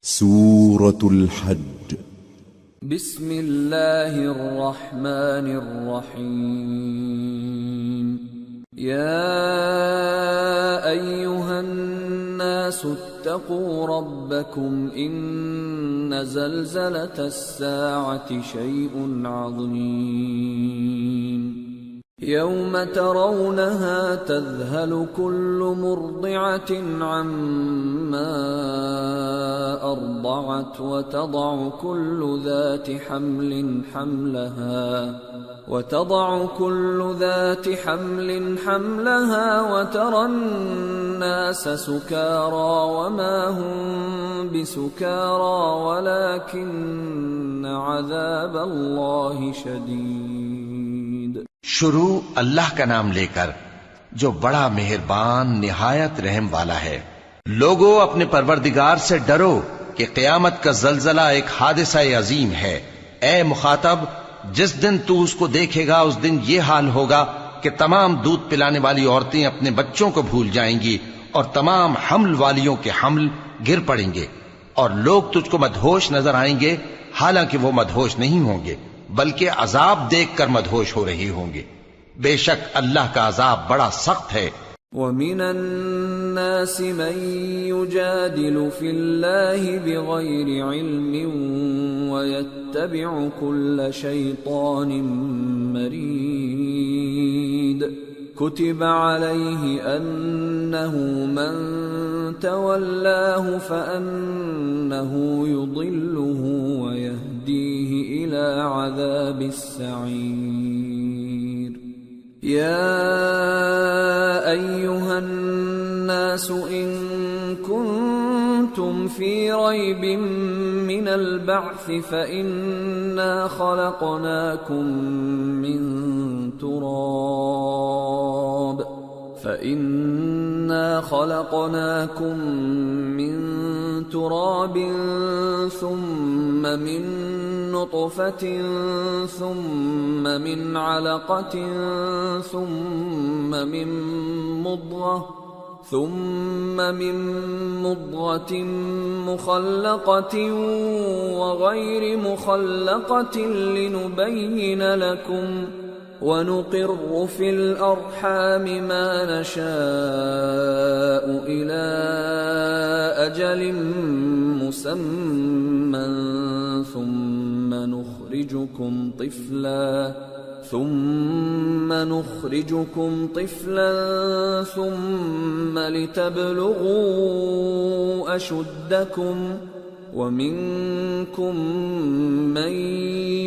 سورة الحج بسم الله الرحمن الرحيم يا أيها الناس اتقوا ربكم إن زلزلة الساعة شيء عظيم يوم ترونها تذهل كل مرضعة عما أرضعت وتضع كل ذات حمل حملها وترى الناس سكارى وما هم بسكارى ولكن عذاب الله شديد. شروع اللہ کا نام لے کر جو بڑا مہربان نہایت رحم والا ہے. لوگو اپنے پروردگار سے ڈرو کہ قیامت کا زلزلہ ایک حادثہ عظیم ہے. اے مخاطب، جس دن تو اس کو دیکھے گا اس دن یہ حال ہوگا کہ تمام دودھ پلانے والی عورتیں اپنے بچوں کو بھول جائیں گی اور تمام حمل والیوں کے حمل گر پڑیں گے، اور لوگ تجھ کو مدہوش نظر آئیں گے حالانکہ وہ مدہوش نہیں ہوں گے بلکہ عذاب دیکھ کر مدہوش ہو رہی ہوں گے. بے شک اللہ کا عذاب بڑا سخت ہے. وَمِنَ النَّاسِ مَن يُجَادِلُ فِي اللَّهِ بِغَيْرِ عِلْمٍ وَيَتَّبِعُ كُلَّ شَيْطَانٍ مَرِيدٍ. كُتِبَ عَلَيْهِ أَنَّهُ مَن تَوَلَّاهُ فَأَنَّهُ يُضِلُّهُ وَيَهْدِيهِ إِلَى عَذَابِ السَّعِيرِ. يَا أَيُّهَا النَّاسُ إِن كُنتُمْ فِي رَيْبٍ مِّنَ الْبَعْثِ فَإِنَّا خَلَقْنَاكُم من تراب ثم من نطفة ثم من علقة ثم من مضغة مخلقة وغير مخلقة لنبين لكم ونقر في الأرحام ما نشاء إلى أجل مسمى ثم نخرجكم طفلا ثم لتبلغوا أشدكم ومنكم من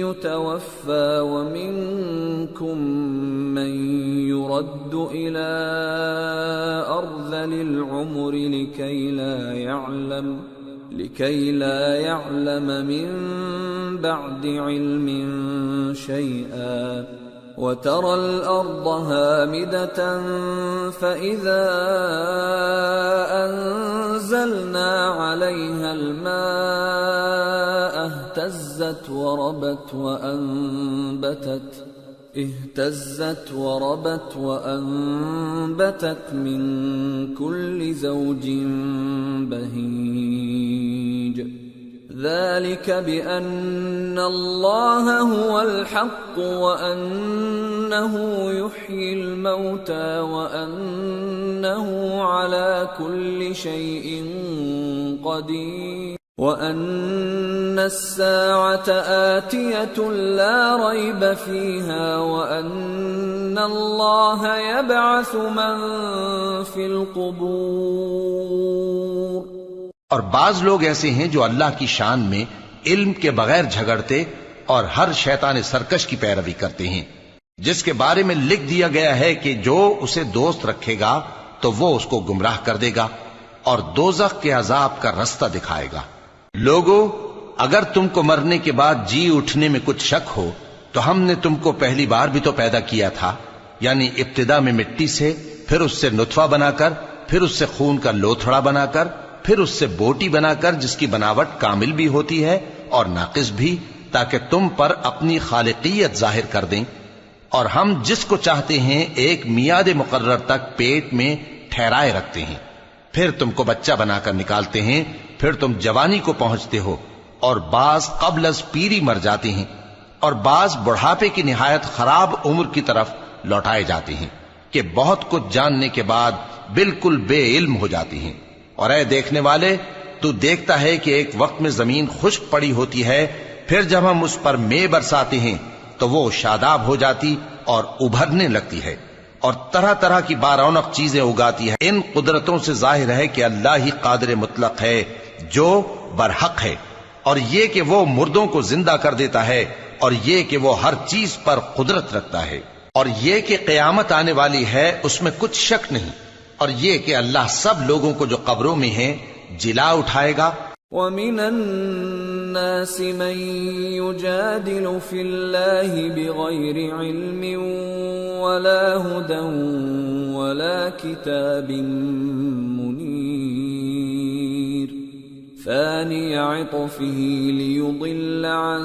يتوفى ومنكم من يرد إلى أرذل العمر لكي لا يعلم من بعد علم شيئا. وترى الأرض هامدة فإذا أنزلنا عليها الماء اهتزت وربت وأنبتت من كل زوج بهيج. ذلك بأن الله هو الحق وأنه يحيي الموتى وأنه على كل شيء قدير وأن الساعة آتية لا ريب فيها وأن الله يبعث من في القبور. اور بعض لوگ ایسے ہیں جو اللہ کی شان میں علم کے بغیر جھگڑتے اور ہر شیطان سرکش کی پیروی کرتے ہیں، جس کے بارے میں لکھ دیا گیا ہے کہ جو اسے دوست رکھے گا تو وہ اس کو گمراہ کر دے گا اور دوزخ کے عذاب کا رستہ دکھائے گا. لوگو، اگر تم کو مرنے کے بعد جی اٹھنے میں کچھ شک ہو تو ہم نے تم کو پہلی بار بھی تو پیدا کیا تھا، یعنی ابتدا میں مٹی سے، پھر اس سے نطفہ بنا کر، پھر اس سے خون کا لوتھڑا بنا کر، پھر اس سے بوٹی بنا کر جس کی بناوٹ کامل بھی ہوتی ہے اور ناقص بھی، تاکہ تم پر اپنی خالقیت ظاہر کر دیں. اور ہم جس کو چاہتے ہیں ایک میعاد مقرر تک پیٹ میں ٹھہرائے رکھتے ہیں، پھر تم کو بچہ بنا کر نکالتے ہیں پھر تم جوانی کو پہنچتے ہو، اور بعض قبل از پیری مر جاتے ہیں، اور بعض بڑھاپے کی نہایت خراب عمر کی طرف لوٹائے جاتے ہیں کہ بہت کچھ جاننے کے بعد بالکل بے علم ہو جاتی ہیں۔ اور اے دیکھنے والے، تو دیکھتا ہے کہ ایک وقت میں زمین خشک پڑی ہوتی ہے، پھر جب ہم اس پر مے برساتے ہیں تو وہ شاداب ہو جاتی اور ابھرنے لگتی ہے، اور طرح طرح کی بارونق چیزیں اگاتی ہے۔ ان قدرتوں سے ظاہر ہے کہ اللہ ہی قادر مطلق ہے جو برحق ہے، اور یہ کہ وہ مردوں کو زندہ کر دیتا ہے، اور یہ کہ وہ ہر چیز پر قدرت رکھتا ہے، اور یہ کہ قیامت آنے والی ہے اس میں کچھ شک نہیں، اور یہ کہ اللہ سب لوگوں کو جو قبروں میں ہیں جلا اٹھائے گا۔ وَمِنَ النَّاسِ مَن يُجَادِلُ فِي اللَّهِ بِغَيْرِ عِلْمٍ وَلَا هُدًى وَلَا كِتَابٍ مُنِيرٍ ثَانِيَ عِطْفِهِ لِيُضِلَّ عَن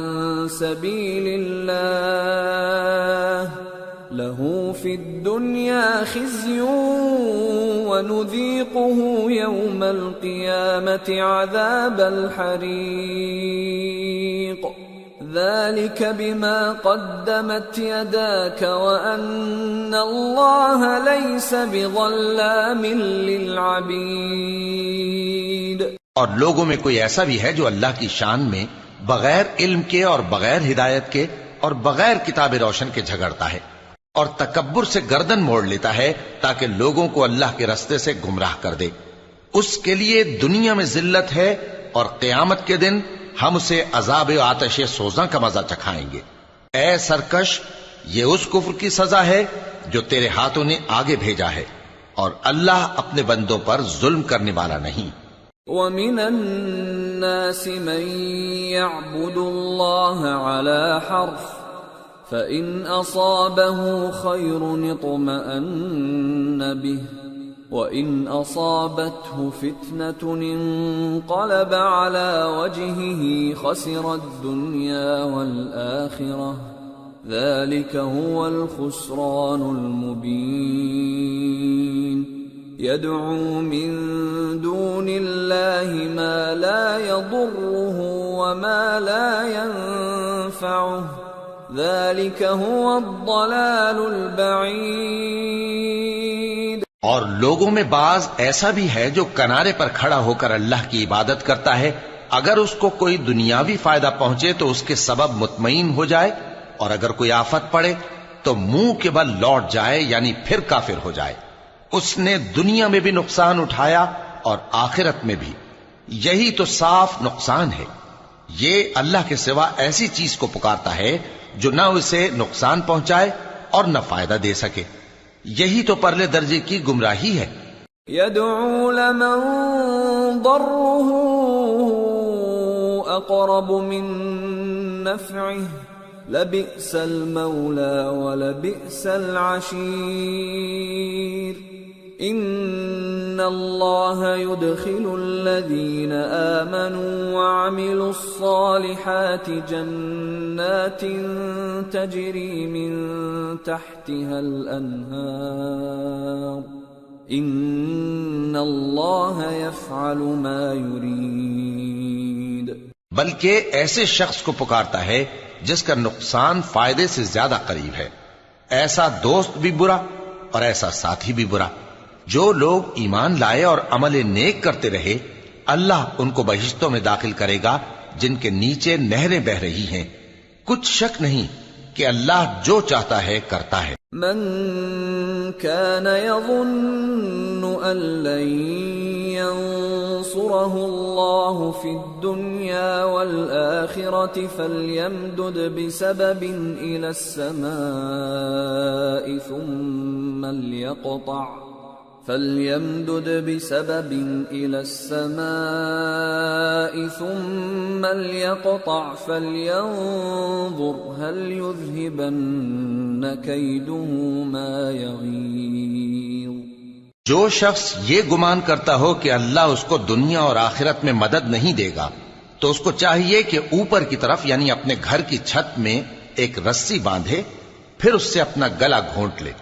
سَبِيلِ اللَّهِ لَهُ فِي الدُّنْيَا خِزْيٌ وَنُذِيقُهُ يَوْمَ الْقِيَامَةِ عَذَابَ الْحَرِيقِ ذَلِكَ بِمَا قَدَّمَتْ يَدَاكَ وَأَنَّ اللَّهَ لَيْسَ بِظَلَّامٍ لِّلْعَبِيدِ۔ اور لوگوں میں کوئی ایسا بھی ہے جو اللہ کی شان میں بغیر علم کے اور بغیر ہدایت کے اور بغیر کتاب روشن کے جھگڑتا ہے، اور تکبر سے گردن موڑ لیتا ہے تاکہ لوگوں کو اللہ کے رستے سے گمراہ کر دے۔ اس کے لیے دنیا میں ذلت ہے، اور قیامت کے دن ہم اسے عذاب آتش سوزاں کا مزہ چکھائیں گے۔ اے سرکش، یہ اس کفر کی سزا ہے جو تیرے ہاتھوں نے آگے بھیجا ہے، اور اللہ اپنے بندوں پر ظلم کرنے والا نہیں۔ وَمِنَ النَّاسِ مَن يَعْبُدُ اللَّهَ عَلَى حَرْفٍ فَإِنْ أَصَابَهُ خَيْرٌ اطْمَأَنَّ بِهِ وَإِنْ أَصَابَتْهُ فِتْنَةٌ انقَلَبَ عَلَى وَجْهِهِ خَسِرَ الدُّنْيَا وَالْآخِرَةَ ذَلِكَ هُوَ الْخُسْرَانُ الْمُبِينُ يَدْعُو مِن دُونِ اللَّهِ مَا لَا يَضُرُّهُ وَمَا لَا يَنفَعُهُ ذَلِكَ هُوَ الضَّلَالُ الْبَعِيدُ۔ اور لوگوں میں بعض ایسا بھی ہے جو کنارے پر کھڑا ہو کر اللہ کی عبادت کرتا ہے، اگر اس کو کوئی دنیاوی فائدہ پہنچے تو اس کے سبب مطمئن ہو جائے، اور اگر کوئی آفت پڑے تو منہ کے بل لوٹ جائے، یعنی پھر کافر ہو جائے۔ اس نے دنیا میں بھی نقصان اٹھایا اور آخرت میں بھی، یہی تو صاف نقصان ہے۔ یہ اللہ کے سوا ایسی چیز کو پکارتا ہے جو نہ اسے نقصان پہنچائے اور نہ فائدہ دے سکے، یہی تو پرلے درجے کی گمراہی ہے۔ يَدْعُو لَمَن ضَرُّهُ أَقْرَبُ مِن نَّفْعِهِ لَبِئْسَ الْمَوْلَى وَلَبِئْسَ الْعَشِيرُ إِنَّ اللَّهَ يُدْخِلُ الَّذِينَ آمَنُوا وَعَمِلُوا الصَّالِحَاتِ جَنَّاتٍ تَجْرِي مِن تَحْتِهَا الْأَنْهَارُ إِنَّ اللَّهَ يَفْعَلُ مَا يُرِيدُ۔ بلکہ ایسے شخص کو پکارتا ہے جس کا نقصان فائدے سے زیادہ قریب ہے، ایسا دوست بھی برا اور ایسا ساتھی بھی برا۔ جو لوگ ایمان لائے اور عمل نیک کرتے رہے، اللہ ان کو بہشتوں میں داخل کرے گا جن کے نیچے نہریں بہ رہی ہیں۔ کچھ شک نہیں کہ اللہ جو چاہتا ہے کرتا ہے۔ من كان يظن أن لن ينصره الله في الدنيا والآخرة فليمدد بسبب إلى السماء ثم ليقطع فلينظر هل يذهبن كيده ما يغيظ۔ جو شخص یہ گمان کرتا ہو کہ اللہ اس کو دنیا اور آخرت میں مدد نہیں دے گا تو اس کو چاہیے کہ اوپر کی طرف یعنی اپنے گھر کی چھت میں ایک رسی باندھے، پھر اس سے اپنا گلا گھونٹ لے،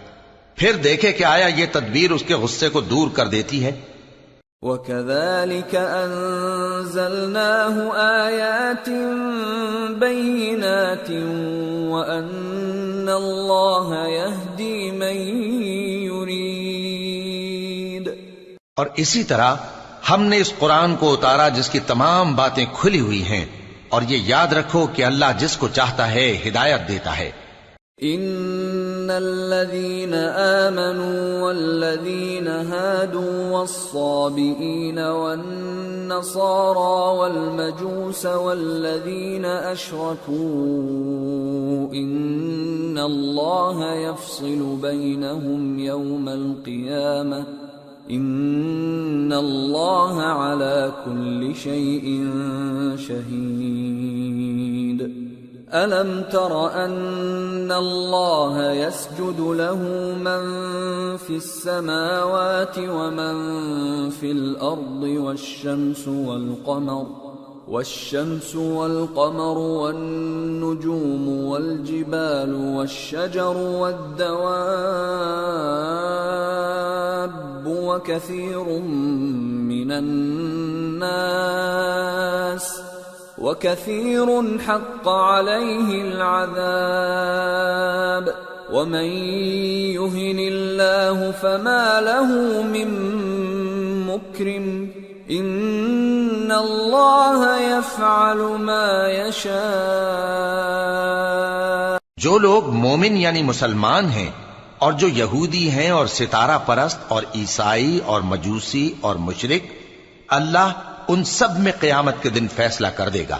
پھر دیکھے کہ آیا یہ تدبیر اس کے غصے کو دور کر دیتی ہے۔ وَكَذَلِكَ أَنزَلْنَاهُ آيَاتٍ بَيِّنَاتٍ وَأَنَّ اللَّهَ يَهْدِي مَن يُرِيدُ، اور اسی طرح ہم نے اس قرآن کو اتارا جس کی تمام باتیں کھلی ہوئی ہیں، اور یہ یاد رکھو کہ اللہ جس کو چاہتا ہے ہدایت دیتا ہے۔ ان الذين آمنوا والذين هادوا والصابئين والنصارى والمجوس والذين أشركوا إن الله يفصل بينهم يوم القيامة إن الله على كل شيء شهيد۔ أَلَمْ تَرَ أَنَّ اللَّهَ يَسْجُدُ لَهُ مَن فِي السَّمَاوَاتِ وَمَن فِي الْأَرْضِ والشَّمْسُ وَالْقَمَرُ وَالنُّجُومُ وَالْجِبَالُ وَالشَّجَرُ وَالدَّوَابُّ وَكَثِيرٌ مِّنَ النَّاسِ وَكَثِيرٌ حَقَّ عَلَيْهِ الْعَذَابُ وَمَن يُهِنِ اللَّهُ فَمَا لَهُ مِن مُّكْرِمٍ إِنَّ اللَّهَ يَفْعَلُ مَا يَشَاءُ۔ جو لوگ مومن یعنی مسلمان ہیں اور جو یہودی ہیں اور ستارہ پرست اور عیسائی اور مجوسی اور مشرک، اللہ ان سب میں قیامت کے دن فیصلہ کر دے گا۔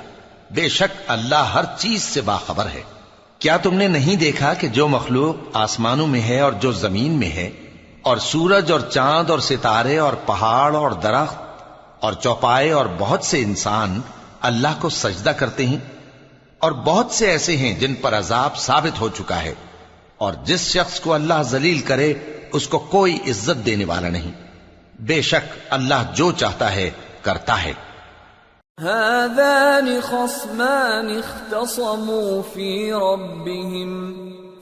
بے شک اللہ ہر چیز سے باخبر ہے۔ کیا تم نے نہیں دیکھا کہ جو مخلوق آسمانوں میں ہے اور جو زمین میں ہے، اور سورج اور چاند اور ستارے اور پہاڑ اور درخت اور چوپائے اور بہت سے انسان اللہ کو سجدہ کرتے ہیں، اور بہت سے ایسے ہیں جن پر عذاب ثابت ہو چکا ہے، اور جس شخص کو اللہ ذلیل کرے اس کو کوئی عزت دینے والا نہیں۔ بے شک اللہ جو چاہتا ہے کرتا ہے۔ هذان خصمان اختصموا في ربهم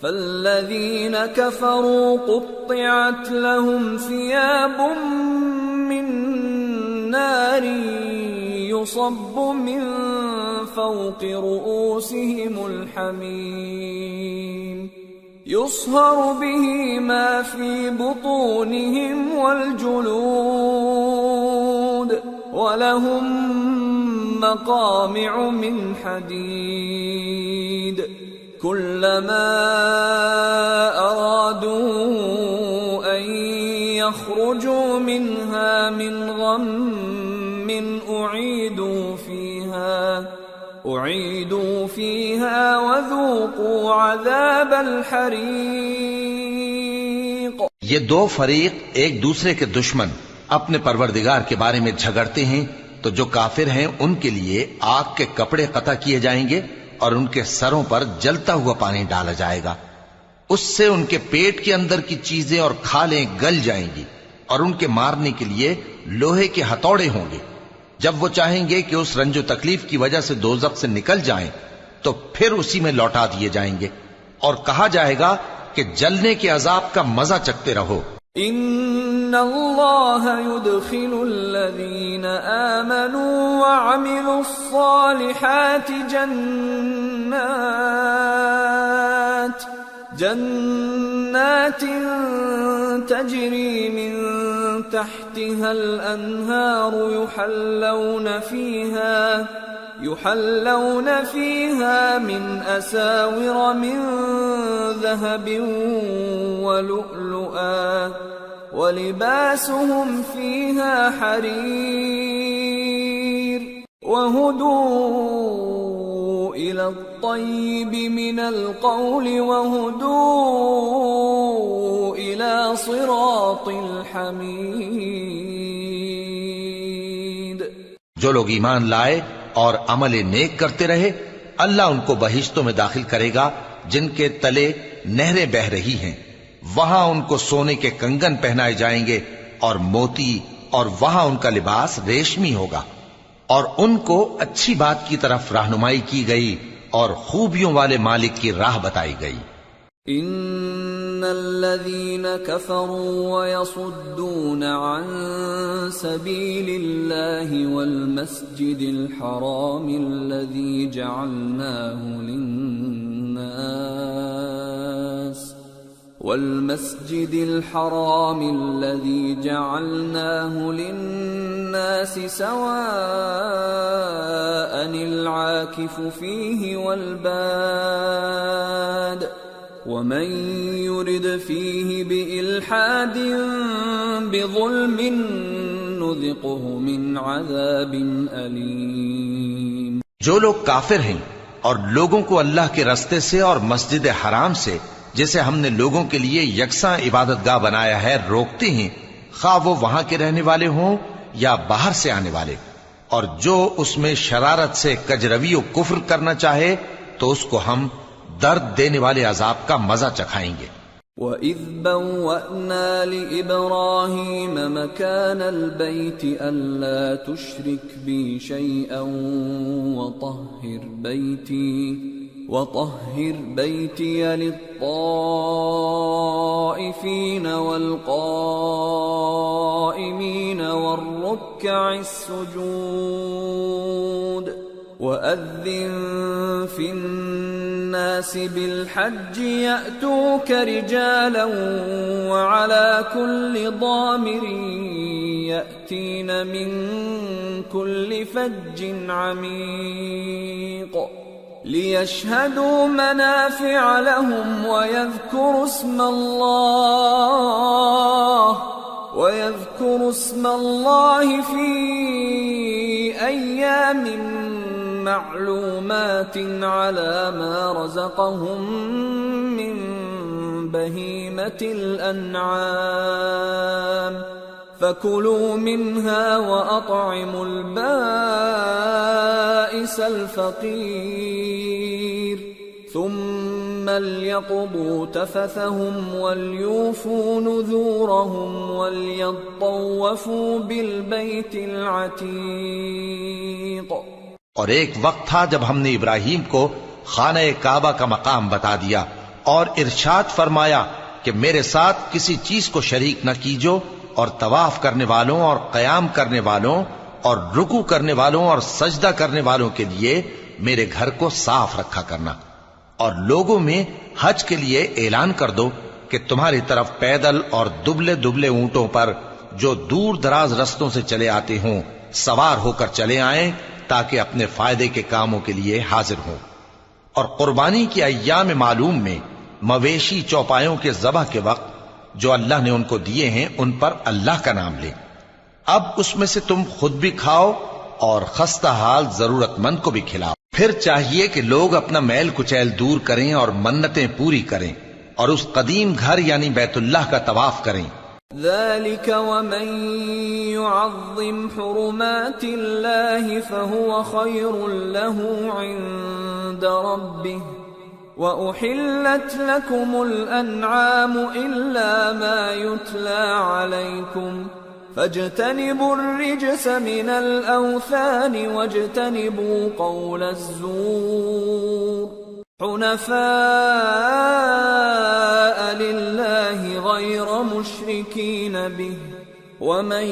فالذين كفروا قطعت لهم ثياب من نار يصب من فوق رؤوسهم الحميم يصهر به ما في بطونهم والجلود وَلَهُم مَّقَامِعُ مِنْ حَدِيدٍ كُلَّمَا أَرَادُوا أَن يَخْرُجُوا مِنْهَا مِنْ غَمٍّ أُعِيدُوا فِيهَا وَذُوقُوا عَذَابَ الْحَرِيقِ۔ یہ دو فریق ایک دوسرے کے دشمن اپنے پروردگار کے بارے میں جھگڑتے ہیں، تو جو کافر ہیں ان کے لیے آگ کے کپڑے قطع کیے جائیں گے اور ان کے سروں پر جلتا ہوا پانی ڈالا جائے گا، اس سے ان کے پیٹ کے اندر کی چیزیں اور کھالیں گل جائیں گی، اور ان کے مارنے کے لیے لوہے کے ہتھوڑے ہوں گے۔ جب وہ چاہیں گے کہ اس رنج و تکلیف کی وجہ سے دوزخ سے نکل جائیں تو پھر اسی میں لوٹا دیے جائیں گے، اور کہا جائے گا کہ جلنے کے عذاب کا مزہ چکھتے رہو۔ ان اللہ يدخل الذین آمنوا وعملوا الصالحات جنات تجری من تحتها الانہار يحلون فيها من أساور من ذهب ولؤلؤا ولباسهم فيها حرير وهدوا إلى الطيب من القول وهدوا إلى صراط الحميد۔ جو لوگ ایمان لائے اور عمل نیک کرتے رہے، اللہ ان کو بہشتوں میں داخل کرے گا جن کے تلے نہریں بہ رہی ہیں، وہاں ان کو سونے کے کنگن پہنائے جائیں گے اور موتی، اور وہاں ان کا لباس ریشمی ہوگا، اور ان کو اچھی بات کی طرف رہنمائی کی گئی اور خوبیوں والے مالک کی راہ بتائی گئی۔ ان الذين كفروا ويصدون عن سبيل الله والمسجد الحرام الذي جعلناه للناس سواء العاكف فيه والباد ومن يرد فيه بإلحاد بظلم نذقه من عذاب أليم۔ جو لوگ کافر ہیں اور لوگوں کو اللہ کے رستے سے اور مسجد حرام سے جسے ہم نے لوگوں کے لیے یکساں عبادت گاہ بنایا ہے روکتے ہیں، خواہ وہ وہاں کے رہنے والے ہوں یا باہر سے آنے والے، اور جو اس میں شرارت سے کجروی و کفر کرنا چاہے تو اس کو ہم درد دینے والے عذاب کا مزہ چکھائیں گے۔ وَإِذْ بَوَّأْنَا لِإِبْرَاهِيمَ مَكَانَ الْبَيْتِ أَلَّا تُشْرِكْ بِي شَيْئًا وَطَهِّرْ بَيْتِيَ لِلطَّائِفِينَ وَالْقَائِمِينَ وَالرُّكَّعِ السُّجُودِ وَأَذِّن فِي النَّاسِ بِالْحَجِّ يَأْتُوكَ رِجَالًا وَعَلَى كُلِّ ضَامِرٍ يَأْتِينَ مِنْ كُلِّ فَجٍّ عَمِيقٍ لِيَشْهَدُوا مَنَافِعَ لَهُمْ وَيَذْكُرُوا اسْمَ اللَّهِ فِي أَيَّامٍ معلومات على ما رزقهم من بهيمة الأنعام فكلوا منها وأطعموا البائس الفقير ثم ليقضوا تفثهم وليوفوا نذورهم وليطوفوا بالبيت العتيق۔ اور ایک وقت تھا جب ہم نے ابراہیم کو خانہ کعبہ کا مقام بتا دیا اور ارشاد فرمایا کہ میرے ساتھ کسی چیز کو شریک نہ کیجو، اور طواف کرنے والوں اور قیام کرنے والوں اور رکوع کرنے والوں اور سجدہ کرنے والوں کے لیے میرے گھر کو صاف رکھا کرنا، اور لوگوں میں حج کے لیے اعلان کر دو کہ تمہاری طرف پیدل اور دبلے دبلے اونٹوں پر جو دور دراز رستوں سے چلے آتے ہوں سوار ہو کر چلے آئیں تاکہ اپنے فائدے کے کاموں کے لیے حاضر ہوں۔ اور قربانی کے ایام معلوم میں مویشی چوپایوں کے ذبح کے وقت جو اللہ نے ان کو دیے ہیں ان پر اللہ کا نام لیں۔ اب اس میں سے تم خود بھی کھاؤ اور خستہ حال ضرورت مند کو بھی کھلاؤ۔ پھر چاہیے کہ لوگ اپنا میل کچیل دور کریں اور منتیں پوری کریں اور اس قدیم گھر یعنی بیت اللہ کا طواف کریں۔ ذلك ومن يعظم حرمات الله فهو خير له عند ربه وأحلت لكم الأنعام إلا ما يتلى عليكم فاجتنبوا الرجس من الأوثان واجتنبوا قول الزور حنفاء لله غير مشركين به ومن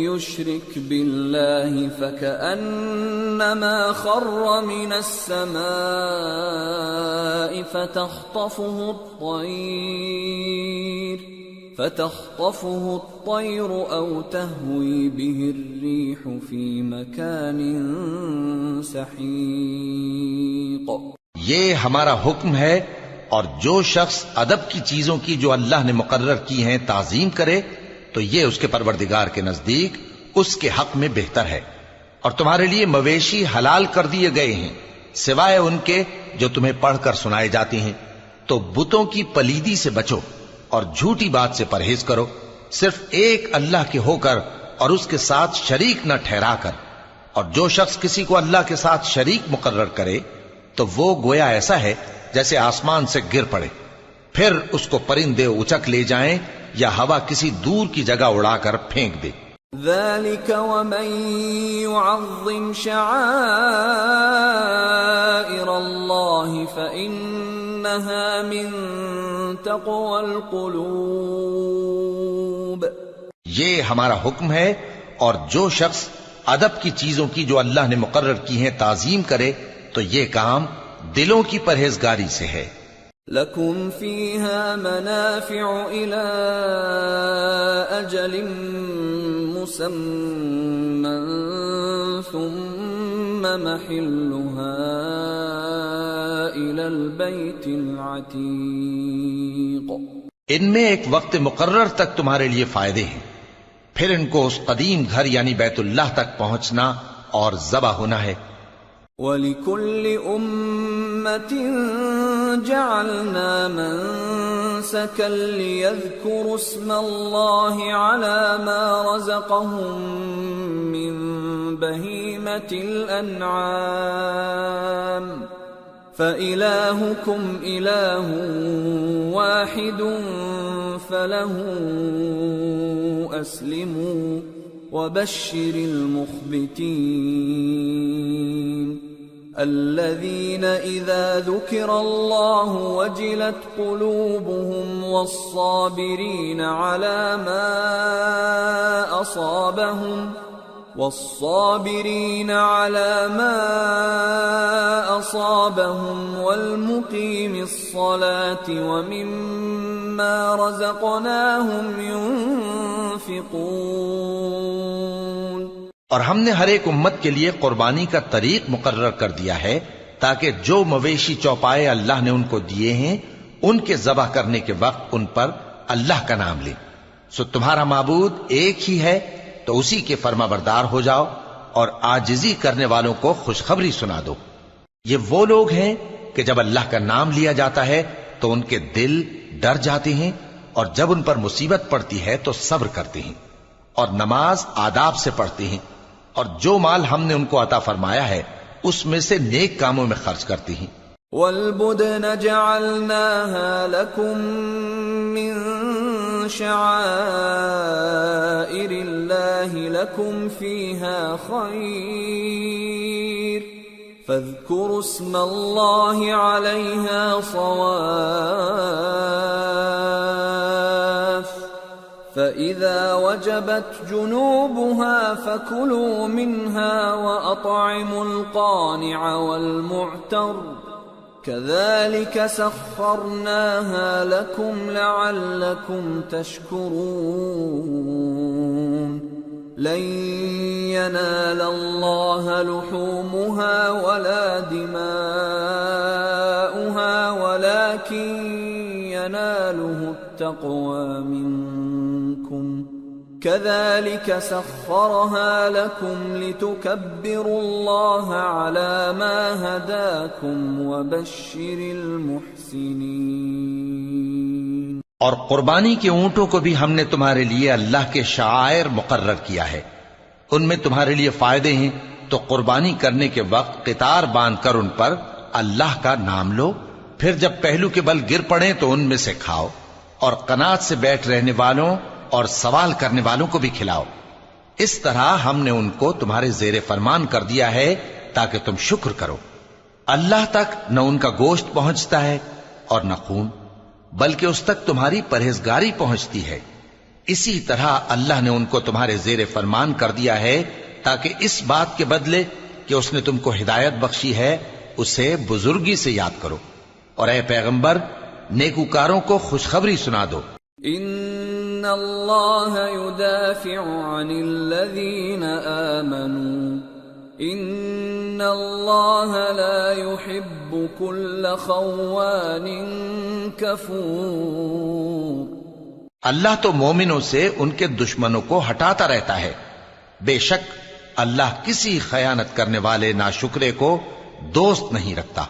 يشرك بالله فكأنما خر من السماء فتخطفه الطير أو تهوي به الريح في مكان سحيق۔ یہ ہمارا حکم ہے، اور جو شخص ادب کی چیزوں کی جو اللہ نے مقرر کی ہیں تعظیم کرے تو یہ اس کے پروردگار کے نزدیک اس کے حق میں بہتر ہے۔ اور تمہارے لیے مویشی حلال کر دیے گئے ہیں سوائے ان کے جو تمہیں پڑھ کر سنائے جاتے ہیں، تو بتوں کی پلیدی سے بچو اور جھوٹی بات سے پرہیز کرو، صرف ایک اللہ کے ہو کر اور اس کے ساتھ شریک نہ ٹھہرا کر۔ اور جو شخص کسی کو اللہ کے ساتھ شریک مقرر کرے تو وہ گویا ایسا ہے جیسے آسمان سے گر پڑے، پھر اس کو پرندے اچک لے جائیں یا ہوا کسی دور کی جگہ اڑا کر پھینک دے۔ ذلك ومن يعظم شعائر الله فإنها من تقوى القلوب. یہ ہمارا حکم ہے، اور جو شخص ادب کی چیزوں کی جو اللہ نے مقرر کی ہیں تعظیم کرے تو یہ کام دلوں کی پرہیزگاری سے ہے. لَكُمْ فِيهَا مَنَافِعُ إِلَىٰ أَجَلٍ مُّسَمًّى ثُمَّ مَحِلُّهَا إِلَى الْبَيْتِ الْعَتِيقِ. ان میں ایک وقت مقرر تک تمہارے لیے فائدے ہیں، پھر ان کو اس قدیم گھر یعنی بیت اللہ تک پہنچنا اور ذبح ہونا ہے. وَلِكُلِّ أُمَّةٍ جَعَلْنَا مَنسَكًا لِيَذْكُرُوا اسْمَ اللَّهِ عَلَى مَا رَزَقَهُم مِّن بَهِيمَةِ الْأَنْعَامِ فَإِلَٰهُكُمْ إِلَٰهٌ وَاحِدٌ فَلَهُ أَسْلِمُوا وَبَشِّرِ الْمُخْبِتِينَ الَّذِينَ إِذَا ذُكِرَ اللَّهُ وَجِلَتْ قُلُوبُهُمْ وَالصَّابِرِينَ عَلَى مَا أَصَابَهُمْ وَالْمُقِيمِ الصَّلَاةِ وَمِمَّا رَزَقْنَاهُمْ يُنْفِقُونَ. اور ہم نے ہر ایک امت کے لیے قربانی کا طریق مقرر کر دیا ہے تاکہ جو مویشی چوپائے اللہ نے ان کو دیے ہیں ان کے ذبح کرنے کے وقت ان پر اللہ کا نام لیں. سو تمہارا معبود ایک ہی ہے تو اسی کے فرما بردار ہو جاؤ اور عاجزی کرنے والوں کو خوشخبری سنا دو. یہ وہ لوگ ہیں کہ جب اللہ کا نام لیا جاتا ہے تو ان کے دل ڈر جاتے ہیں، اور جب ان پر مصیبت پڑتی ہے تو صبر کرتے ہیں اور نماز آداب سے پڑھتے ہیں، اور جو مال ہم نے ان کو عطا فرمایا ہے اس میں سے نیک کاموں میں خرچ کرتے ہیں. وَالْبُدْنَ جَعَلْنَاهَا لَكُم مِّن شَعَائِرِ اللَّهِ لَكُمْ فِيهَا خَيْرٌ فَاذْكُرُوا اسْمَ اللَّهِ عَلَيْهَا صَوَافَّ فَإِذَا وَجَبَتْ جُنُوبُهَا فَكُلُوا مِنْهَا وَأَطْعِمُوا الْقَانِعَ وَالْمُعْتَرَّ كَذَلِكَ سَخَّرْنَاهَا لَكُمْ لَعَلَّكُمْ تَشْكُرُونَ. لَن يَنَالَ اللَّهَ لُحُومُهَا وَلَا دِمَاؤُهَا وَلَكِن يَنَالُهُ التَّقْوَى مِنكُمْ كَذَلِكَ سَخَّرَهَا لَكُمْ لِتُكَبِّرُوا اللَّهَ عَلَى مَا هَدَاكُمْ وَبَشِّرِ الْمُحْسِنِينَ. اور قربانی کے اونٹوں کو بھی ہم نے تمہارے لیے اللہ کے شعائر مقرر کیا ہے، ان میں تمہارے لیے فائدے ہیں، تو قربانی کرنے کے وقت قطار باندھ کر ان پر اللہ کا نام لو، پھر جب پہلو کے بل گر پڑیں تو ان میں سے کھاؤ، اور قناعت سے بیٹھ رہنے والوں اور سوال کرنے والوں کو بھی کھلاؤ. اس طرح ہم نے ان کو تمہارے زیر فرمان کر دیا ہے تاکہ تم شکر کرو. اللہ تک نہ ان کا گوشت پہنچتا ہے اور نہ خون، بلکہ اس تک تمہاری پرہیزگاری پہنچتی ہے. اسی طرح اللہ نے ان کو تمہارے زیر فرمان کر دیا ہے تاکہ اس بات کے بدلے کہ اس نے تم کو ہدایت بخشی ہے اسے بزرگی سے یاد کرو. اور اے پیغمبر نیکوکاروں کو خوشخبری سنا دو. ان اللہ یدافع عن الذین آمنوا ان اللہ لا يحب كل خوان کفور. اللہ تو مومنوں سے ان کے دشمنوں کو ہٹاتا رہتا ہے، بے شک اللہ کسی خیانت کرنے والے ناشکرے کو دوست نہیں رکھتا.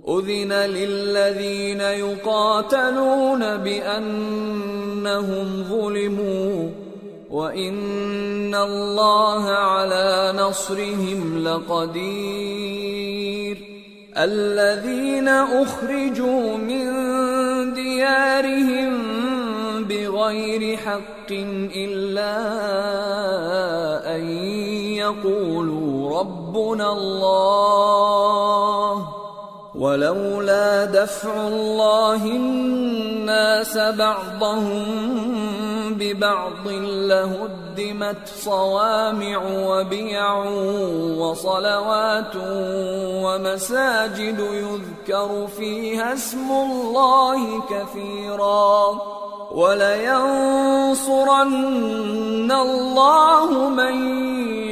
اذن للذین یقاتلون بأنہم ظلموا وَإِنَّ اللَّهَ عَلَى نَصْرِهِمْ لَقَدِيرٌ. الَّذِينَ أُخْرِجُوا مِنْ دِيَارِهِمْ بِغَيْرِ حَقٍّ إِلَّا أَنْ يَقُولُوا رَبُّنَا اللَّهُ ولولا دفع الله الناس بعضهم ببعض لهدمت صوامع وبيع وصلوات ومساجد يذكر فيها اسم الله كثيرا ولينصرن الله من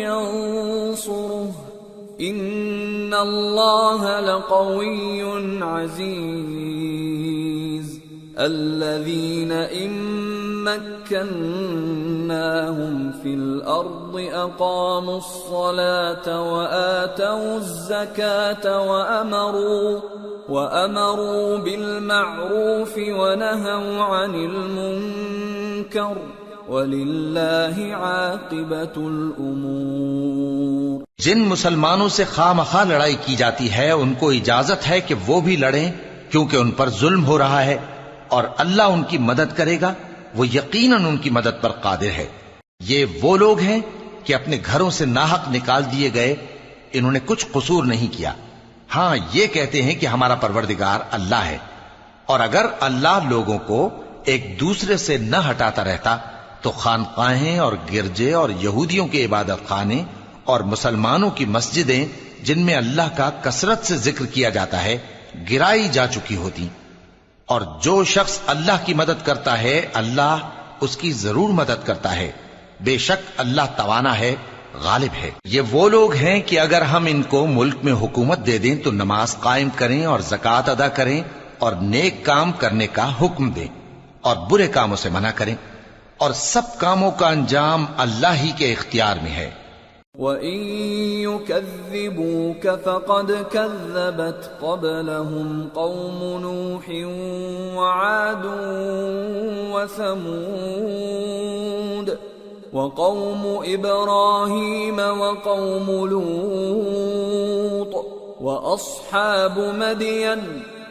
ينصره إن الله لقوي عزيز الذين إن مكناهم في الأرض أقاموا الصلاة وآتوا الزكاة وأمروا بالمعروف ونهوا عن المنكر وَلِلَّهِ عَاقِبَةُ الْأُمُورِ۔ جن مسلمانوں سے خواہ مخواہ لڑائی کی جاتی ہے ان کو اجازت ہے کہ وہ بھی لڑیں، کیونکہ ان پر ظلم ہو رہا ہے، اور اللہ ان کی مدد کرے گا، وہ یقیناً ان کی مدد پر قادر ہے۔ یہ وہ لوگ ہیں کہ اپنے گھروں سے ناحق نکال دیے گئے، انہوں نے کچھ قصور نہیں کیا، ہاں یہ کہتے ہیں کہ ہمارا پروردگار اللہ ہے۔ اور اگر اللہ لوگوں کو ایک دوسرے سے نہ ہٹاتا رہتا تو خانقاہیں اور گرجے اور یہودیوں کے عبادت خانے اور مسلمانوں کی مسجدیں جن میں اللہ کا کثرت سے ذکر کیا جاتا ہے گرائی جا چکی ہوتی۔ اور جو شخص اللہ کی مدد کرتا ہے اللہ اس کی ضرور مدد کرتا ہے، بے شک اللہ توانا ہے، غالب ہے۔ یہ وہ لوگ ہیں کہ اگر ہم ان کو ملک میں حکومت دے دیں تو نماز قائم کریں اور زکوٰۃ ادا کریں اور نیک کام کرنے کا حکم دیں اور برے کاموں سے منع کریں، اور سب کاموں کا انجام اللہ ہی کے اختیار میں ہے۔ وَإِن يُكَذِّبُوكَ فَقَدْ كَذَّبَتْ قَبْلَهُمْ قَوْمُ نُوحٍ وَعَادٌ وَثَمُودُ وَقَوْمُ إِبْرَاهِيمَ وَقَوْمُ لُوطٍ وَأَصْحَابُ مَدْيَنَ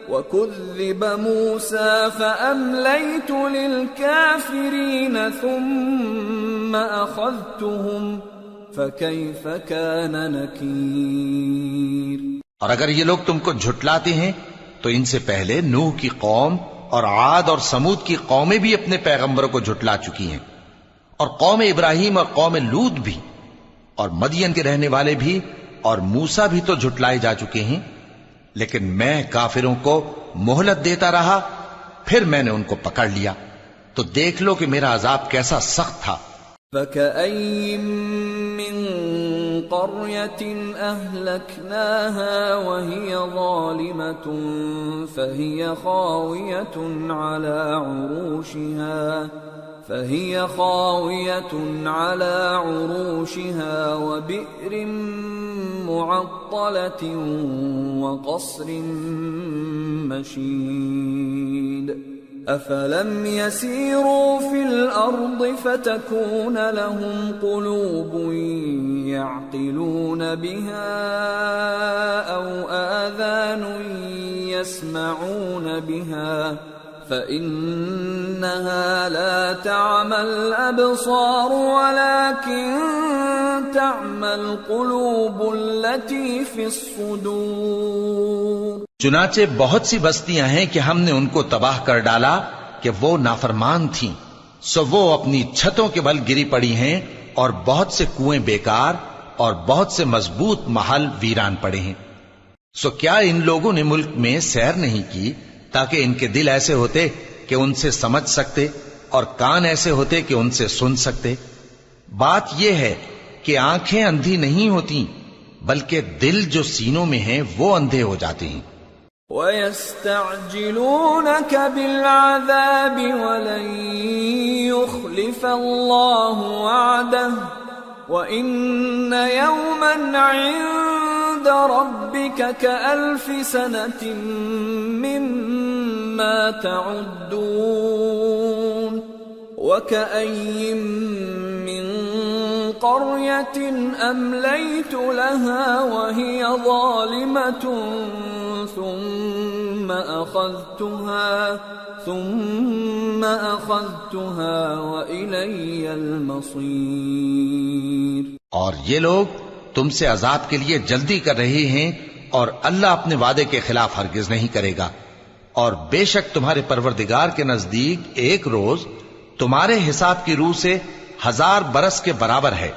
وَكُذِّبَ مُوسَى فَأَمْلَيْتُ لِلْكَافِرِينَ ثُمَّ أَخَذْتُهُمْ فَكَيْفَ كَانَ نَكِيرِ۔ اور اگر یہ لوگ تم کو جھٹلاتے ہیں تو ان سے پہلے نوح کی قوم اور عاد اور سمود کی قومیں بھی اپنے پیغمبروں کو جھٹلا چکی ہیں، اور قوم ابراہیم اور قوم لوط بھی، اور مدین کے رہنے والے بھی، اور موسیٰ بھی تو جھٹلائے جا چکے ہیں، لیکن میں کافروں کو مہلت دیتا رہا، پھر میں نے ان کو پکڑ لیا، تو دیکھ لو کہ میرا عذاب کیسا سخت تھا۔ فَكَأَيٍّ مِّن قَرْيَةٍ أَهْلَكْنَاهَا وَهِيَ ظَالِمَةٌ فَهِيَ خَاوِيَةٌ عَلَى عُرُوشِهَا وَبِئْرٍ مُّعَطَّلَةٍ وَقَصْرٍ مَّشِيدٍ أَفَلَمْ يَسِيرُوا فِي الْأَرْضِ فَتَكُونَ لَهُمْ قُلُوبٌ يَعْقِلُونَ بِهَا أَوْ آذَانٌ يَسْمَعُونَ بِهَا فَإِنَّهَا لَا تَعْمَى الْأَبْصَارُ وَلَكِن تَعْمَى الْقُلُوبُ الَّتِي فِي الصُّدُورِ۔ چنانچہ بہت سی بستیاں ہیں کہ ہم نے ان کو تباہ کر ڈالا کہ وہ نافرمان تھیں، سو وہ اپنی چھتوں کے بل گری پڑی ہیں، اور بہت سے کنویں بیکار اور بہت سے مضبوط محل ویران پڑے ہیں۔ سو کیا ان لوگوں نے ملک میں سیر نہیں کی تاکہ ان کے دل ایسے ہوتے کہ ان سے سمجھ سکتے اور کان ایسے ہوتے کہ ان سے سن سکتے؟ بات یہ ہے کہ آنکھیں اندھی نہیں ہوتی، بلکہ دل جو سینوں میں ہیں وہ اندھے ہو جاتے ہیں۔ وَيَسْتَعْجِلُونَكَ بِالْعَذَابِ وَلَن يُخْلِفَ اللَّهُ وَعْدَهُ وَإِنَّ يَوْمًا عِندَ رَبِّكَ كَأَلْفِ سَنَةٍ مِّمَّا تَعُدُّونَ وَكَأَيٍّ مِّن قَرْيَةٍ أَمْلَيْتُ لَهَا وَهِيَ ظَالِمَةٌ ثُمَّ أَخَذْتُهَا وَإِلَيَّ الْمَصِيرُ۔ اور یہ لوگ تم سے عذاب کے لیے جلدی کر رہے ہیں، اور اللہ اپنے وعدے کے خلاف ہرگز نہیں کرے گا۔ اور بے شک تمہارے پروردگار کے نزدیک ایک روز تمہارے حساب کی روح سے 1000 برس کے برابر ہے،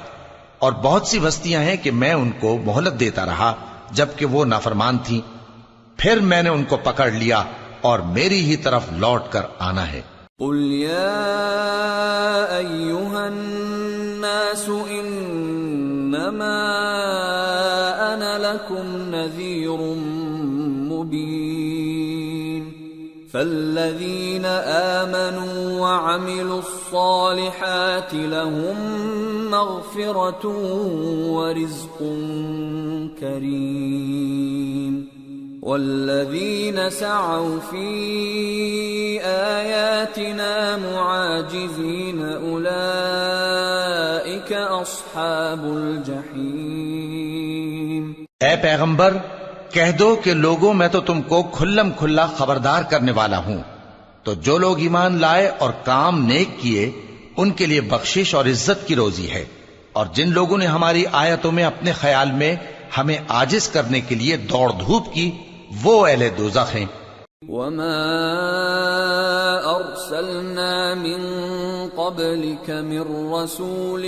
اور بہت سی بستیاں ہیں کہ میں ان کو مہلت دیتا رہا جبکہ وہ نافرمان تھیں، پھر میں نے ان کو پکڑ لیا اور میری ہی طرف لوٹ کر آنا ہے۔ قل يا أيها الناس إنما أنا لكم نذير مبين فالذين آمنوا وعملوا الصالحات لهم مغفرة ورزق كريم والذين سعوا في آياتنا معاجزين أولئك أصحاب الجحيم۔ اے پیغمبر کہہ دو کہ لوگوں میں تو تم کو کھلم کھلا خبردار کرنے والا ہوں، تو جو لوگ ایمان لائے اور کام نیک کیے ان کے لیے بخشش اور عزت کی روزی ہے، اور جن لوگوں نے ہماری آیتوں میں اپنے خیال میں ہمیں عاجز کرنے کے لیے دوڑ دھوپ کی وہ اہل دوزخ ہیں۔ وما ارسلنا من قبلك من رسول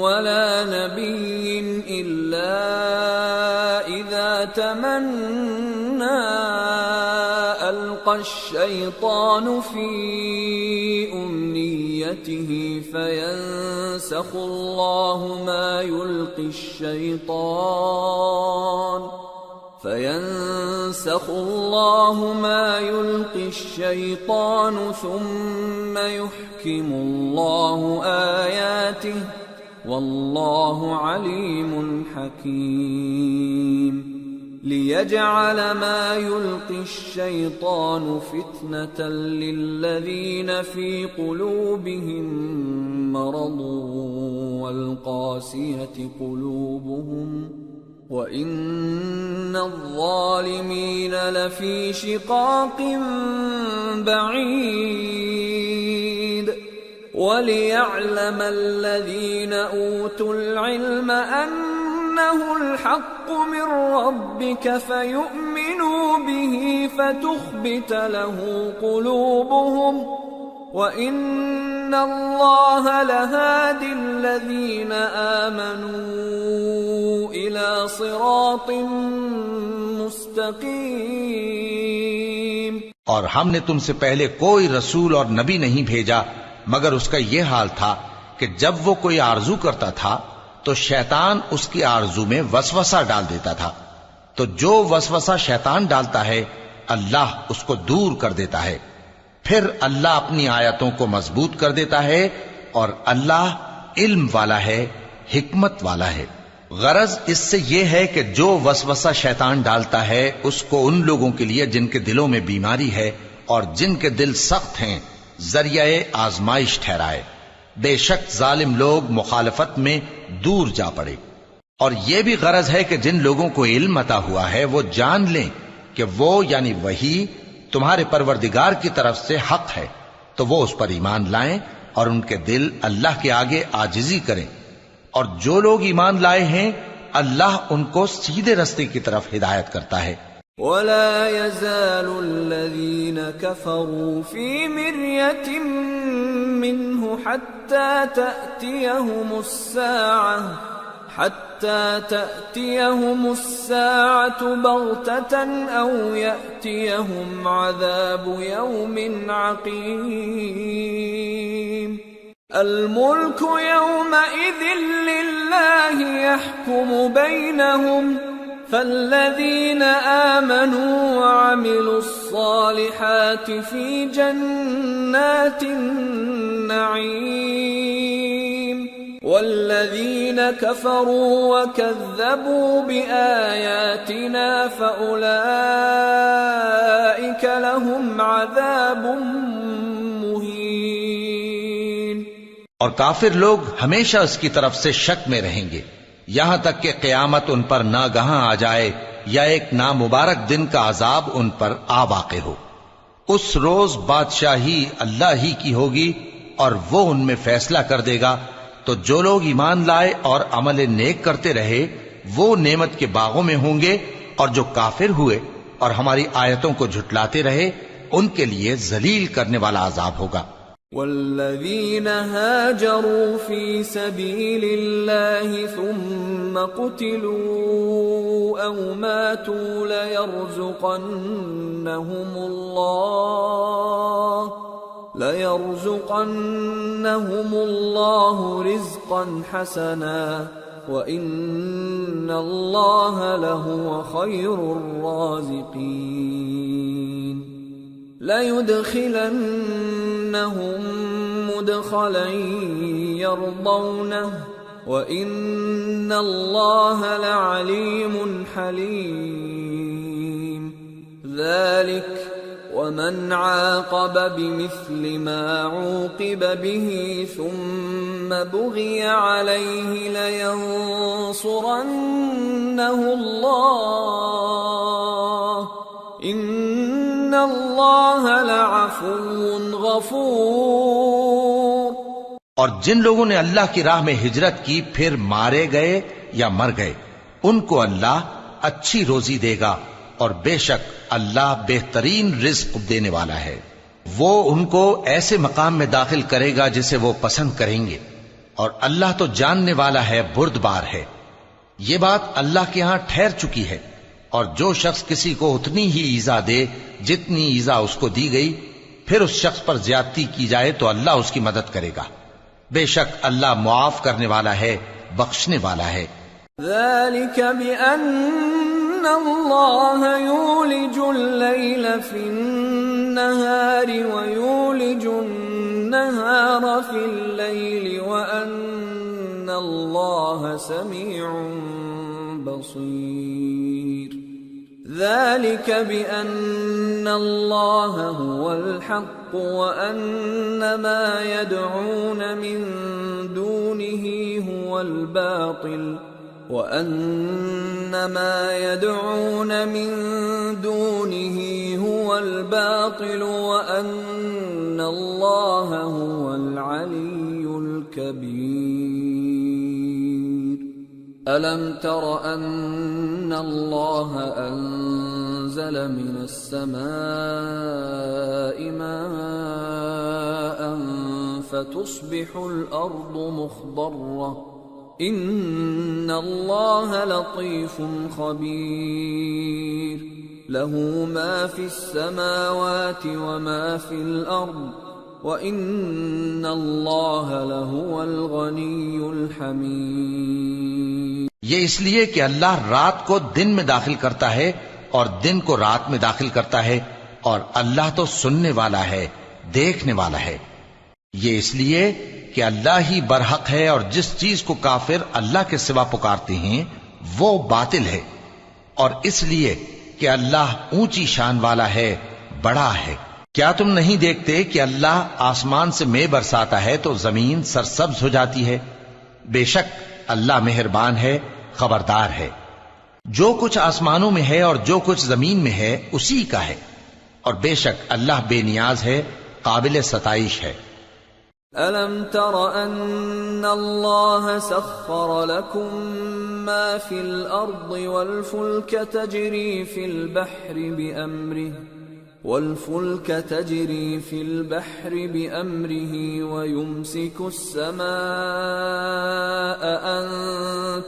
ولا نبي الا اذا تمنى القى الشيطان في امنيته فينسخ الله ما يلقي الشيطان ثم يحكم الله آياته والله عليم حكيم ليجعل ما يلقي الشيطان فتنة للذين في قلوبهم مرض والقاسية قلوبهم وَإِنَّ الظَّالِمِينَ لَفِي شِقَاقٍ بَعِيدٍ وَلِيَعْلَمَ الَّذِينَ أُوتُوا الْعِلْمَ أَنَّهُ الْحَقُّ مِنْ رَبِّكَ فَيُؤْمِنُوا بِهِ فَتُخْبِتَ لَهُ قُلُوبُهُمْ وَإِنَّ اللَّهَ لَهَادِ الَّذِينَ آمَنُوا إِلَى صِرَاطٍ مُسْتَقِيمٍ۔ اور ہم نے تم سے پہلے کوئی رسول اور نبی نہیں بھیجا مگر اس کا یہ حال تھا کہ جب وہ کوئی آرزو کرتا تھا تو شیطان اس کی آرزو میں وسوسہ ڈال دیتا تھا، تو جو وسوسہ شیطان ڈالتا ہے اللہ اس کو دور کر دیتا ہے، پھر اللہ اپنی آیتوں کو مضبوط کر دیتا ہے، اور اللہ علم والا ہے، حکمت والا ہے۔ غرض اس سے یہ ہے کہ جو وسوسہ شیطان ڈالتا ہے اس کو ان لوگوں کے لیے جن کے دلوں میں بیماری ہے اور جن کے دل سخت ہیں ذریعہ آزمائش ٹھہرائے۔ بے شک ظالم لوگ مخالفت میں دور جا پڑے۔ اور یہ بھی غرض ہے کہ جن لوگوں کو علم عطا ہوا ہے وہ جان لیں کہ وہ یعنی وحی تمہارے پروردگار کی طرف سے حق ہے، تو وہ اس پر ایمان لائیں اور ان کے دل اللہ کے آگے عاجزی کریں، اور جو لوگ ایمان لائے ہیں اللہ ان کو سیدھے رستے کی طرف ہدایت کرتا ہے۔ وَلَا يَزَالُ الَّذِينَ كَفَرُوا فِي مِرْيَةٍ مِّنْهُ حَتَّى تَأْتِيَهُمُ السَّاعَةُ بَغْتَةً أَوْ يَأْتِيَهُمْ عَذَابُ يَوْمٍ عَقِيمٍ الْمُلْكُ يَوْمَئِذٍ لِلَّهِ يَحْكُمُ بَيْنَهُمْ فَالَّذِينَ آمَنُوا وَعَمِلُوا الصَّالِحَاتِ فِي جَنَّاتِ النَّعِيمِ وَالَّذِينَ كَفَرُوا وَكَذَّبُوا بِآيَاتِنَا فَأُولَئِكَ لَهُمْ عَذَابٌ مُهِينٌ۔ اور کافر لوگ ہمیشہ اس کی طرف سے شک میں رہیں گے یہاں تک کہ قیامت ان پر ناگہاں آ جائے یا ایک نامبارک دن کا عذاب ان پر آ واقع ہو۔ اس روز بادشاہی اللہ ہی کی ہوگی اور وہ ان میں فیصلہ کر دے گا، تو جو لوگ ایمان لائے اور عمل نیک کرتے رہے وہ نعمت کے باغوں میں ہوں گے اور جو کافر ہوئے اور ہماری آیتوں کو جھٹلاتے رہے ان کے لیے ذلیل کرنے والا عذاب ہوگا۔ والذين هاجروا في سبيل الله ثم قتلوا أو ماتوا ليرزقنهم الله رزقا حسنا وإن الله لهو خير الرازقين لَيُدْخِلَنَّهُمْ مُدْخَلًا يَرْضَوْنَهُ وَإِنَّ اللَّهَ لَعَلِيمٌ حَلِيمٌ ذَلِكَ وَمَنْ عَاقَبَ بِمِثْلِ مَا عُوقِبَ بِهِ ثُمَّ بُغِيَ عَلَيْهِ لَيَنصُرَنَّهُ اللَّهُ إِنَّ اللَّهَ لَعَفُوٌّ غَفُورٌ۔ اور جن لوگوں نے اللہ کی راہ میں ہجرت کی پھر مارے گئے یا مر گئے ان کو اللہ اچھی روزی دے گا، اور بے شک اللہ بہترین رزق دینے والا ہے۔ وہ ان کو ایسے مقام میں داخل کرے گا جسے وہ پسند کریں گے، اور اللہ تو جاننے والا ہے، بردبار ہے۔ یہ بات اللہ کے ہاں ٹھہر چکی ہے، اور جو شخص کسی کو اتنی ہی ایذا دے جتنی ایذا اس کو دی گئی، پھر اس شخص پر زیادتی کی جائے تو اللہ اس کی مدد کرے گا۔ بے شک اللہ معاف کرنے والا ہے، بخشنے والا ہے۔ ذَلِكَ بِأَنَّ اللَّهَ يُولِجُ اللَّيْلَ فِي النَّهَارِ وَيُولِجُ النَّهَارَ فِي اللَّيْلِ وَأَنَّ اللَّهَ سَمِيعٌ بَصِيرٌ ذَلِكَ بِأَنَّ اللَّهَ هُوَ الْحَقُّ وَأَنَّ مَا يَدْعُونَ مِن دُونِهِ هُوَ الْبَاطِلُ وَأَنَّ مَا يَدْعُونَ مِن دُونِهِ هُوَ الْبَاطِلُ وَأَنَّ اللَّهَ هُوَ الْعَلِيُّ الْكَبِيرُ أَلَمْ تَرَ أَنَّ اللَّهَ أَنزَلَ مِنَ السَّمَاءِ مَاءً فَتُصْبِحُ الْأَرْضُ مُخْضَرَّةً إِنَّ اللَّهَ لَطِيفٌ خَبِيرٌ لَهُ مَا فِي السَّمَاوَاتِ وَمَا فِي الْأَرْضِ وَإِنَّ اللَّهَ لَهُوَ الْغَنِيُّ الْحَمِيدُ۔ یہ اس لیے کہ اللہ رات کو دن میں داخل کرتا ہے اور دن کو رات میں داخل کرتا ہے، اور اللہ تو سننے والا ہے، دیکھنے والا ہے۔ یہ اس لیے کہ اللہ ہی برحق ہے، اور جس چیز کو کافر اللہ کے سوا پکارتے ہیں وہ باطل ہے، اور اس لیے کہ اللہ اونچی شان والا ہے، بڑا ہے۔ کیا تم نہیں دیکھتے کہ اللہ آسمان سے مے برساتا ہے تو زمین سرسبز ہو جاتی ہے؟ بے شک اللہ مہربان ہے، خبردار ہے۔ جو کچھ آسمانوں میں ہے اور جو کچھ زمین میں ہے اسی کا ہے، اور بے شک اللہ بے نیاز ہے، قابل ستائش ہے۔ أَلَمْ تَرَ أَنَّ اللَّهَ سَخَّرَ لَكُم مَّا فِي الْأَرْضِ وَالْفُلْكَ تَجْرِي فِي الْبَحْرِ بِأَمْرِهِ وَيُمْسِكُ السَّمَاءَ أَن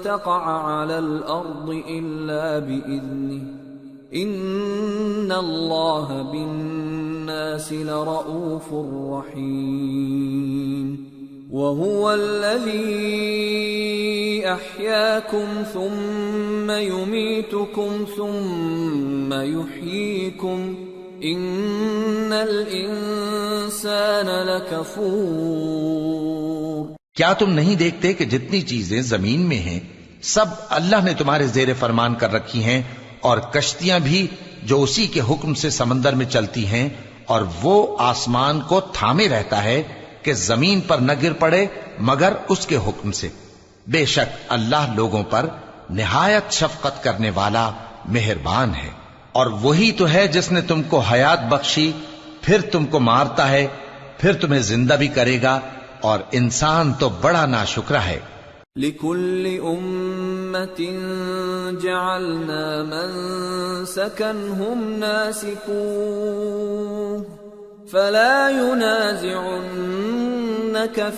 تَقَعَ عَلَى الْأَرْضِ إِلَّا بِإِذْنِهِ إِنَّ اللَّهَ بِالنَّاسِ لَرَءُوفٌ رَحِيمٌ وَهُوَ الَّذِي أَحْيَاكُمْ ثُمَّ يُمِيتُكُمْ ثُمَّ يُحْيِيكُمْ إِنَّ الْإِنسَانَ لَكَفُورٌ۔ کیا تم نہیں دیکھتے کہ جتنی چیزیں زمین میں ہیں سب اللہ نے تمہارے زیر فرمان کر رکھی ہیں، اور کشتیاں بھی جو اسی کے حکم سے سمندر میں چلتی ہیں، اور وہ آسمان کو تھامے رہتا ہے کہ زمین پر نہ گر پڑے مگر اس کے حکم سے۔ بے شک اللہ لوگوں پر نہایت شفقت کرنے والا، مہربان ہے۔ اور وہی تو ہے جس نے تم کو حیات بخشی، پھر تم کو مارتا ہے، پھر تمہیں زندہ بھی کرے گا، اور انسان تو بڑا ناشکرا ہے۔ لكل أمة جعلنا منسكا هم ناسكوه فلا ينازعنك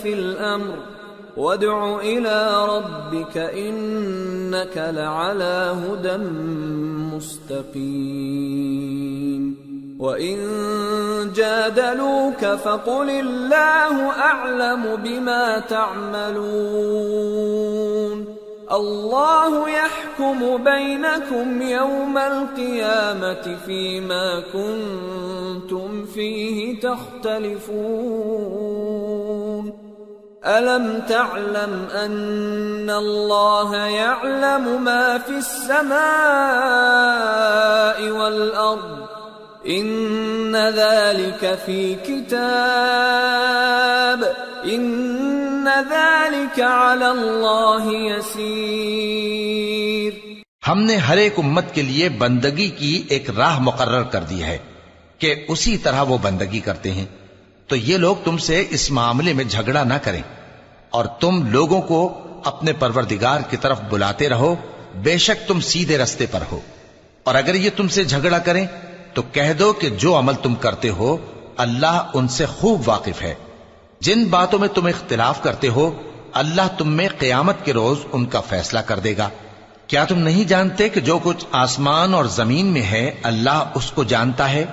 في الأمر وادع إلى ربك إنك لعلى هدى مستقيم وَإِن جَادَلُوكَ فَقُلِ اللَّهُ أَعْلَمُ بِمَا تَعْمَلُونَ اللَّهُ يَحْكُمُ بَيْنَكُمْ يَوْمَ الْقِيَامَةِ فِيمَا كُنتُمْ فِيهِ تَخْتَلِفُونَ أَلَمْ تَعْلَمْ أَنَّ اللَّهَ يَعْلَمُ مَا فِي السَّمَاءِ وَالْأَرْضِ إِنَّ ذَلِكَ فِي كِتَابٍ إِنَّ ذَلِكَ عَلَى اللَّهِ يَسِيرٌ۔ ہم نے ہر ایک امت کے لیے بندگی کی ایک راہ مقرر کر دی ہے کہ اسی طرح وہ بندگی کرتے ہیں، تو یہ لوگ تم سے اس معاملے میں جھگڑا نہ کریں، اور تم لوگوں کو اپنے پروردگار کی طرف بلاتے رہو، بے شک تم سیدھے رستے پر ہو۔ اور اگر یہ تم سے جھگڑا کریں تو کہہ دو کہ جو عمل تم کرتے ہو اللہ ان سے خوب واقف ہے۔ جن باتوں میں تم اختلاف کرتے ہو اللہ تم میں قیامت کے روز ان کا فیصلہ کر دے گا۔ کیا تم نہیں جانتے کہ جو کچھ آسمان اور زمین میں ہے اللہ اس کو جانتا ہے؟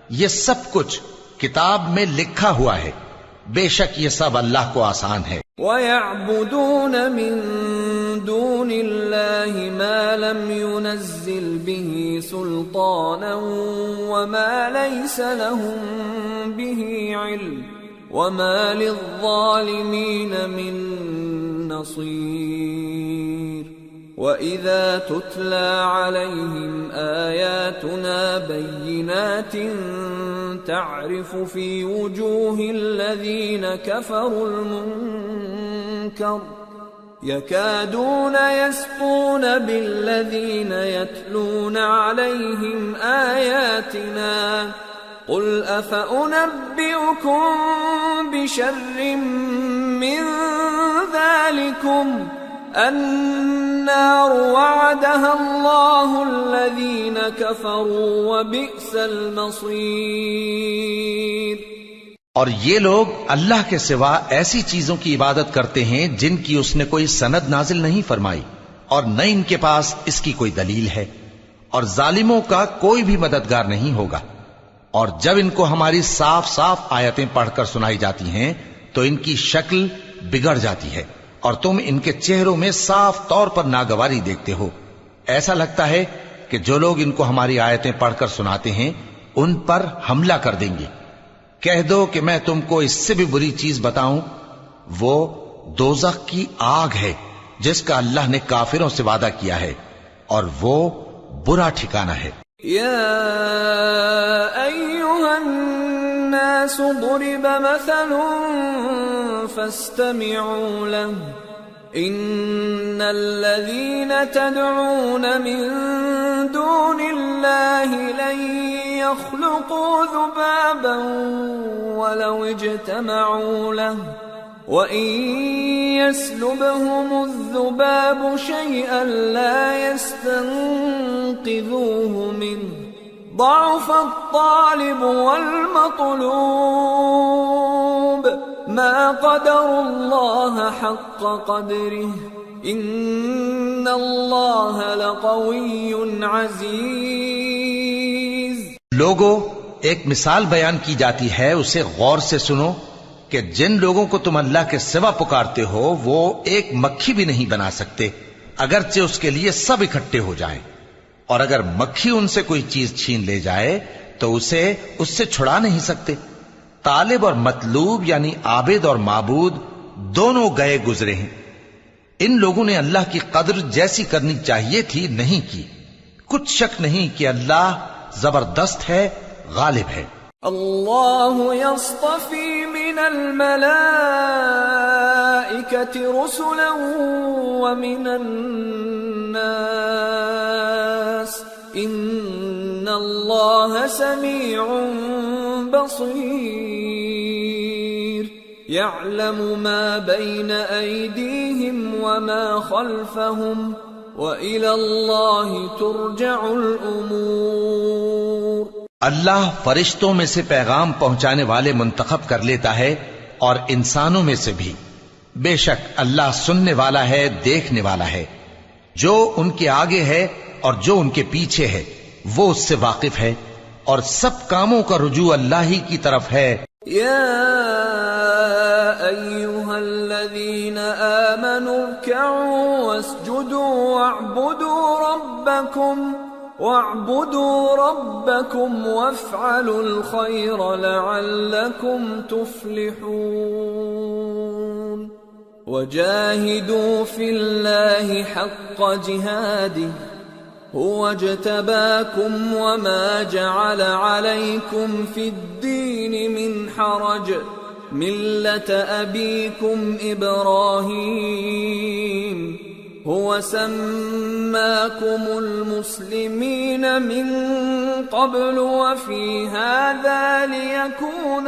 یہ سب کچھ کتاب میں لکھا ہوا ہے، بے شک یہ سب اللہ کو آسان ہے۔ وَيَعْبُدُونَ مِن دُونِ اللَّهِ مَا لَمْ يُنَزِّلْ بِهِ سُلْطَانًا وَمَا لَيْسَ لَهُم بِهِ عِلْمٌ وَمَا لِلظَّالِمِينَ مِن نَّصِيرٍ۔ وَإِذَا تُتْلَى عَلَيْهِمْ آيَاتُنَا بَيِّنَاتٍ تَعْرِفُ فِي وُجُوهِ الَّذِينَ كَفَرُوا الْمُنكَرَ يَكَادُونَ يَسْطُونَ بِالَّذِينَ يَتْلُونَ عَلَيْهِمْ آيَاتِنَا قُلْ أَفَأُنَبِّئُكُم بِشَرٍّ مِّن ذَلِكُمْ النار وعدها الله الذين كفروا وبئس المصير۔ اور یہ لوگ اللہ کے سوا ایسی چیزوں کی عبادت کرتے ہیں جن کی اس نے کوئی سند نازل نہیں فرمائی اور نہ ان کے پاس اس کی کوئی دلیل ہے، اور ظالموں کا کوئی بھی مددگار نہیں ہوگا۔ اور جب ان کو ہماری صاف صاف آیتیں پڑھ کر سنائی جاتی ہیں تو ان کی شکل بگڑ جاتی ہے اور تم ان کے چہروں میں صاف طور پر ناگواری دیکھتے ہو۔ ایسا لگتا ہے کہ جو لوگ ان کو ہماری آیتیں پڑھ کر سناتے ہیں ان پر حملہ کر دیں گے۔ کہہ دو کہ میں تم کو اس سے بھی بری چیز بتاؤں، وہ دوزخ کی آگ ہے جس کا اللہ نے کافروں سے وعدہ کیا ہے، اور وہ برا ٹھکانہ ہے۔ یا ایھا الناس ضرب مثل فاستمعوا له ان الذين تدعون من دون الله لن يخلقوا ذبابا ولو اجتمعوا له وَإِن يَسْلُبْهُمُ الذُّبَابُ شَيْئًا لَّا يَسْتَنقِذُوهُ مِنْهُ ضَعُفَ الطَّالِبُ وَالْمَطْلُوبُ مَا قَدَرُوا اللَّهَ حَقَّ قَدْرِهِ إِنَّ اللَّهَ لَقَوِيٌّ عَزِيزٌ۔ لوگو، ایک مثال بیان کی جاتی ہے، اسے غور سے سنو کہ جن لوگوں کو تم اللہ کے سوا پکارتے ہو وہ ایک مکھی بھی نہیں بنا سکتے اگرچہ اس کے لیے سب اکٹھے ہو جائیں، اور اگر مکھی ان سے کوئی چیز چھین لے جائے تو اسے اس سے چھڑا نہیں سکتے۔ طالب اور مطلوب یعنی عابد اور معبود دونوں گئے گزرے ہیں۔ ان لوگوں نے اللہ کی قدر جیسی کرنی چاہیے تھی نہیں کی۔ کچھ شک نہیں کہ اللہ زبردست ہے، غالب ہے۔ اللہ یصطفی من الملائکة رسلا ومن الناس ان اللہ سمیع بصیر۔ يعلم ما بين أيديهم وما خلفهم وإلى الله ترجع الأمور. اللہ فرشتوں میں سے پیغام پہنچانے والے منتخب کر لیتا ہے اور انسانوں میں سے بھی. بے شک اللہ سننے والا ہے، دیکھنے والا ہے. جو ان کے آگے ہے اور جو ان کے پیچھے ہے وہ اس سے واقف ہے، اور سب کاموں کا رجوع اللہ ہی کی طرف ہے. يا أيها الذين آمنوا اركعوا واسجدوا واعبدوا ربكم وافعلوا الخير لعلكم تفلحون. وجاهدوا في الله حق جهاده هو اجتباكم وما جعل عليكم في الدين من حرج ملة أبيكم إبراهيم هو سماكم المسلمين من قبل وفي هذا ليكون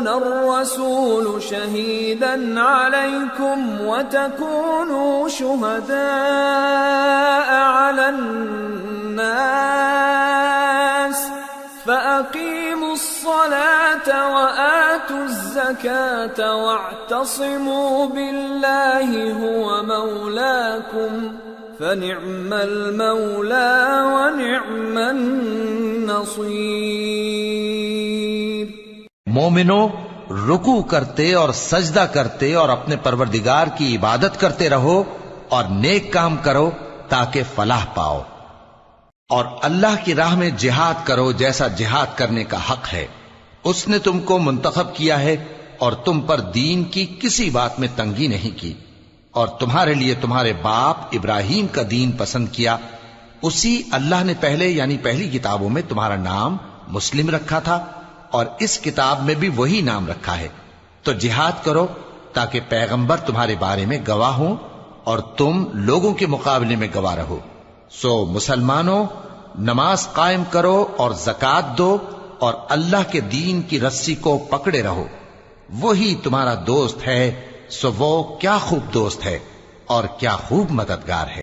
الرسول شهيدا عليكم وتكونوا شهداء على الناس فأقيموا الصلاة وآتوا الزكاة واعتصموا بالله هو مولاكم فنعم المولى ونعم النصير. مومنو، رکوع کرتے اور سجدہ کرتے اور اپنے پروردگار کی عبادت کرتے رہو اور نیک کام کرو تاکہ فلاح پاؤ، اور اللہ کی راہ میں جہاد کرو جیسا جہاد کرنے کا حق ہے. اس نے تم کو منتخب کیا ہے اور تم پر دین کی کسی بات میں تنگی نہیں کی، اور تمہارے لیے تمہارے باپ ابراہیم کا دین پسند کیا. اسی اللہ نے پہلے یعنی پہلی کتابوں میں تمہارا نام مسلم رکھا تھا، اور اس کتاب میں بھی وہی نام رکھا ہے. تو جہاد کرو تاکہ پیغمبر تمہارے بارے میں گواہ ہوں اور تم لوگوں کے مقابلے میں گواہ رہو. سو مسلمانوں، نماز قائم کرو اور زکات دو اور اللہ کے دین کی رسی کو پکڑے رہو. وہی تمہارا دوست ہے. سو وہ کیا خوب دوست ہے اور کیا خوب مددگار ہے.